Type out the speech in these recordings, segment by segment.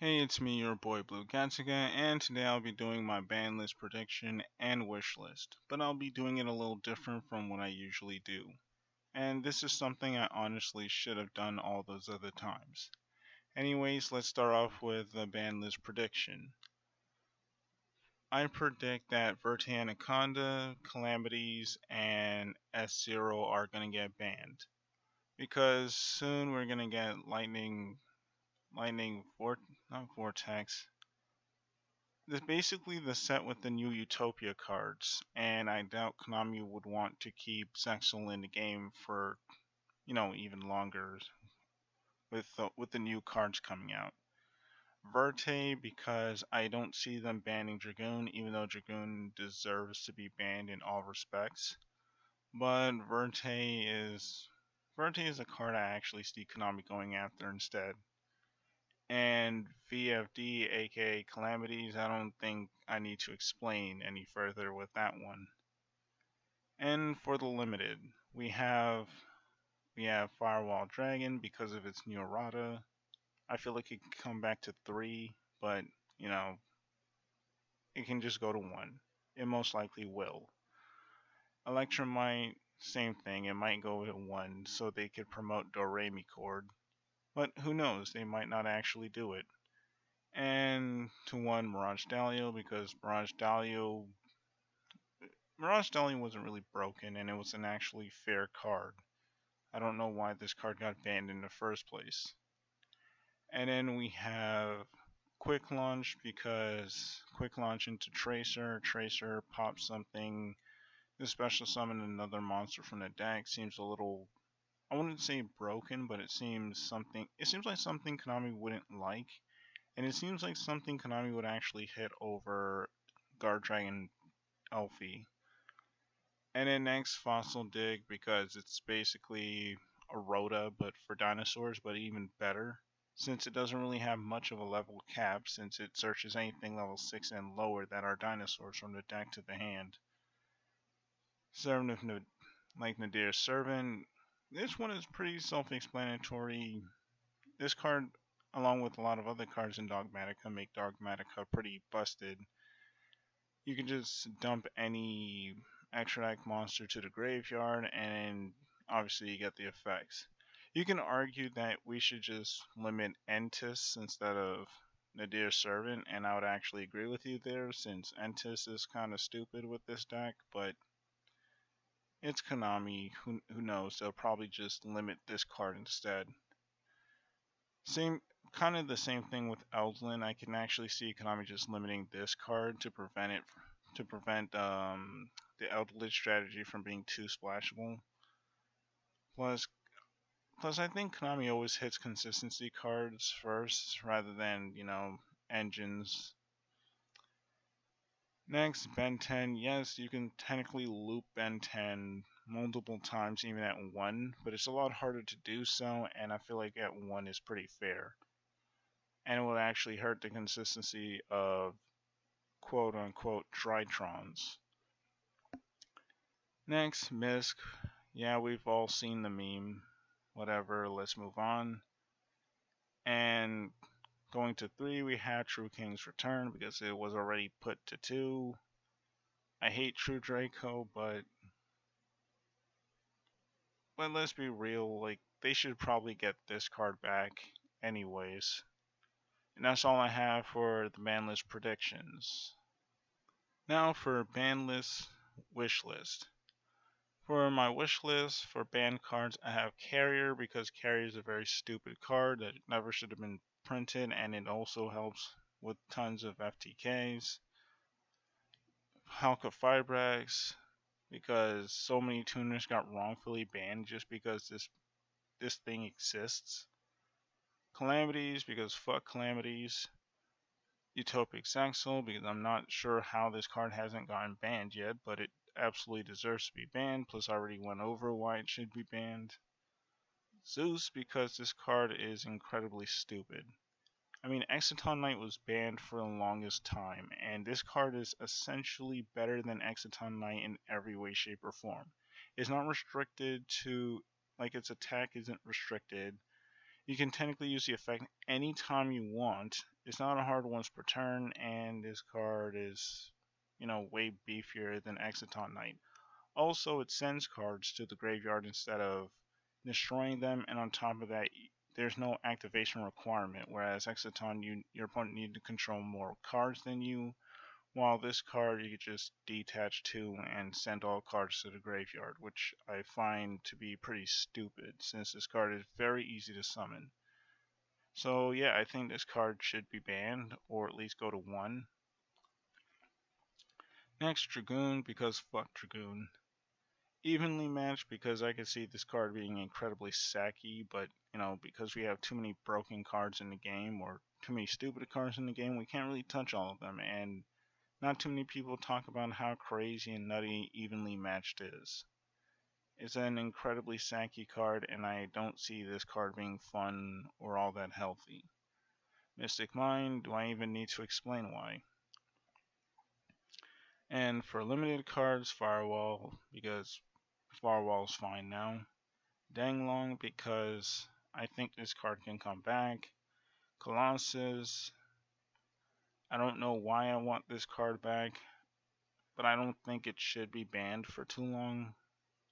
Hey, it's me, your boy Blue Gatsuga, and today I'll be doing my ban list prediction and wish list, but I'll be doing it a little different from what I usually do. And this is something I honestly should have done all those other times. Anyways, let's start off with the ban list prediction. I predict that Verte Anaconda, Calamities, and S0 are gonna get banned. Because soon we're gonna get not Vortex, this basically the set with the new Utopia cards, and I doubt Konami would want to keep Zexal in the game for even longer with the new cards coming out. Verte because I don't see them banning Dragoon, even though Dragoon deserves to be banned in all respects. But Verte is a card I actually see Konami going after instead. And VFD, aka Calamities, I don't think I need to explain any further with that one. And for the limited, we have Firewall Dragon because of its new errata. I feel like it can come back to 3, but you know, it can just go to 1. It most likely will. Electromite, same thing, it might go to 1 so they could promote Doremi Chord. But who knows, they might not actually do it. And to 1 Mirage Dalio because Mirage Dalio wasn't really broken and it was an actually fair card. I don't know why this card got banned in the first place. And then we have Quick Launch because Quick Launch into Tracer pops something, the special summon another monster from the deck seems a little, I wouldn't say broken, but it seems like something Konami wouldn't like. And it seems like something Konami would actually hit over Guard Dragon Elfie. And then next, Fossil Dig, because it's basically a Rhoda, but for dinosaurs, but even better. Since it doesn't really have much of a level cap, since it searches anything level 6 and lower that are dinosaurs from the deck to the hand. Servant of Nadir's Servant. This one is pretty self-explanatory. This card, along with a lot of other cards in Dogmatica, make Dogmatica pretty busted. You can just dump any extract monster to the graveyard, and obviously you get the effects. You can argue that we should just limit Entis instead of Nadir's Servant, and I would actually agree with you there, since Entis is kind of stupid with this deck, but it's Konami, who knows, they'll probably just limit this card instead. Kind of the same thing with Eldlin. I can actually see Konami just limiting this card to prevent the Eldritch strategy from being too splashable. Plus, plus, I think Konami always hits consistency cards first rather than engines. Next, Ben 10. Yes, you can technically loop Ben 10 multiple times, even at 1, but it's a lot harder to do so, and I feel like at 1 is pretty fair. And it will actually hurt the consistency of quote unquote Tritrons. Next, Misk. Yeah, we've all seen the meme. Whatever, let's move on. And going to 3, we have True King's Return because it was already put to 2. I hate True Draco, but let's be real, like they should probably get this card back anyways. And that's all I have for the ban list predictions. Now for ban list wish list. For my wish list for banned cards, I have Carrier because Carrier is a very stupid card that never should have been printed, and it also helps with tons of FTKs. Halka Fibrax because so many tuners got wrongfully banned just because this thing exists. Calamities because fuck Calamities. Utopic Saxel because I'm not sure how this card hasn't gotten banned yet, but it absolutely deserves to be banned, plus I already went over why it should be banned. Zeus because this card is incredibly stupid. I mean, Exciton Knight was banned for the longest time, and this card is essentially better than Exciton Knight in every way, shape, or form. It's not restricted to, like, its attack isn't restricted. You can technically use the effect anytime you want. It's not a hard once per turn, and this card is, way beefier than Exciton Knight. Also, it sends cards to the graveyard instead of destroying them, and on top of that, there's no activation requirement. Whereas Exciton, your opponent needs to control more cards than you, while this card you could just detach two and send all cards to the graveyard, which I find to be pretty stupid since this card is very easy to summon. So yeah, I think this card should be banned or at least go to 1. Next, Dragoon, because fuck Dragoon. Evenly matched because I could see this card being incredibly sacky, but because we have too many broken cards in the game or too many stupid cards in the game, we can't really touch all of them, and not too many people talk about how crazy and nutty evenly matched is. It's an incredibly sacky card, and I don't see this card being fun or all that healthy. Mystic Mind, do I even need to explain why? And for limited cards, Firewall, because Firewall's fine now. Danglong, because I think this card can come back. Colossus, I don't know why I want this card back, but I don't think it should be banned for too long.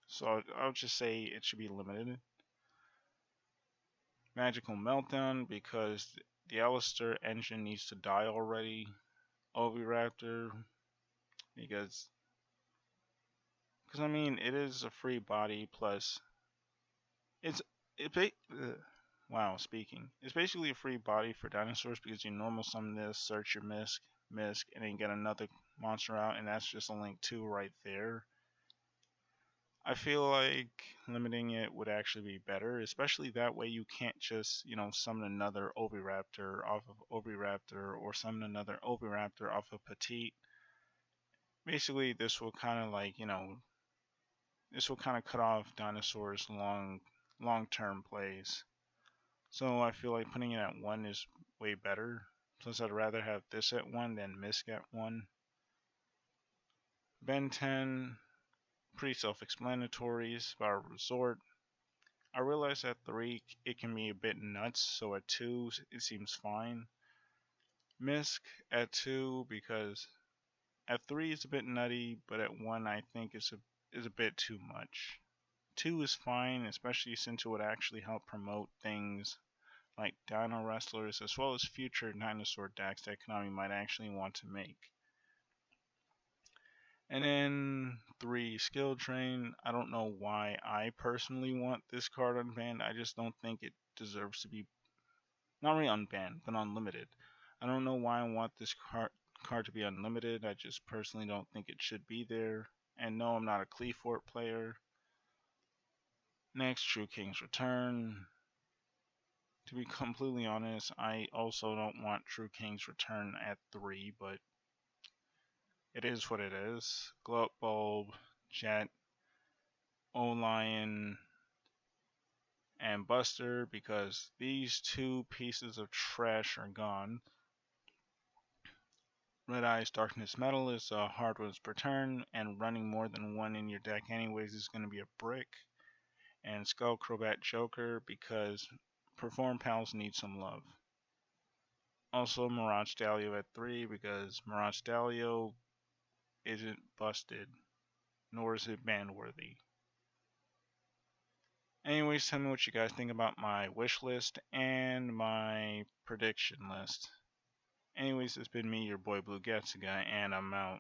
So I'll just say it should be limited. Magical Meltdown, because the Alistair engine needs to die already. Oviraptor, because I mean it is a free body, plus it's it wow, speaking. It's basically a free body for dinosaurs because you normal summon this, search your misc, and then get another monster out, and that's just a link 2 right there. I feel like limiting it would actually be better, especially that way you can't just, summon another Oviraptor off of Oviraptor or summon another Oviraptor off of Petite. Basically, this will kind of cut off dinosaurs' long-term plays. So I feel like putting it at 1 is way better. Plus, I'd rather have this at 1 than Misc at 1. Ben 10, pretty self-explanatory. It's about a resort. I realize at 3 it can be a bit nuts, so at 2 it seems fine. Misc at 2 because at 3 it's a bit nutty, but at 1 I think is a bit too much. 2 is fine, especially since it would actually help promote things like Dino Wrestlers as well as future dinosaur decks that Konami might actually want to make. And then 3, Skill Train. I don't know why I personally want this card unbanned. I just don't think it deserves to be, not really unbanned, but unlimited. I don't know why I want this card to be unlimited. I just personally don't think it should be there. And no, I'm not a Cleafort player. Next, True King's Return. To be completely honest, I also don't want True King's Return at 3, but it is what it is. Glow Bulb, Jet, O-Lion, and Buster, because these 2 pieces of trash are gone. Red Eyes Darkness Metal is a hard ones per turn, and running more than 1 in your deck anyways is going to be a brick. And Skull Crobat Joker, because Perform Pals need some love. Also Mirage Dalio at 3, because Mirage Dalio isn't busted, nor is it ban worthy. Anyways, tell me what you guys think about my wish list and my prediction list. Anyways, it's been me, your boy Blue Gatsu Guy, and I'm out.